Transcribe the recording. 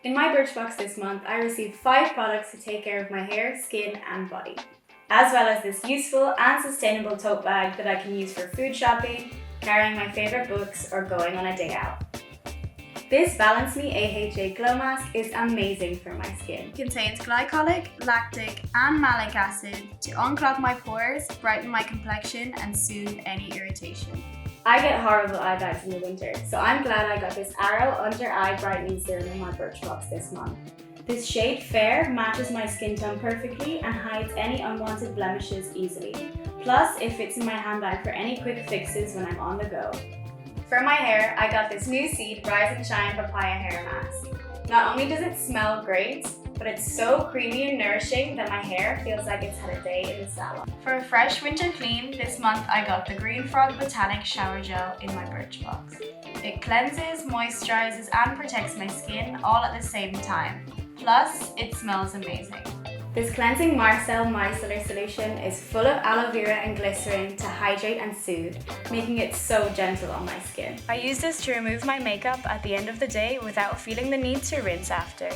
In my Birchbox this month, I received 5 products to take care of my hair, skin and body, as well as this useful and sustainable tote bag that I can use for food shopping, carrying my favourite books or going on a day out. This Balance Me AHA Glow Mask is amazing for my skin. It contains glycolic, lactic and malic acid to unclog my pores, brighten my complexion and soothe any irritation. I get horrible eye bags in the winter, so I'm glad I got this Arrow Under Eye Brightening Serum in my Birchbox this month. This shade Fair matches my skin tone perfectly and hides any unwanted blemishes easily. Plus, it fits in my handbag for any quick fixes when I'm on the go. For my hair, I got this New Seed Rise and Shine Papaya Hair Mask. Not only does it smell great, but it's so creamy and nourishing that my hair feels like it's had a day in the salon. For a fresh winter clean, this month I got the Green Frog Botanic Shower Gel in my Birchbox. It cleanses, moisturizes and protects my skin all at the same time. Plus, it smells amazing. This cleansing Marcel Micellar solution is full of aloe vera and glycerin to hydrate and soothe, making it so gentle on my skin. I use this to remove my makeup at the end of the day without feeling the need to rinse after.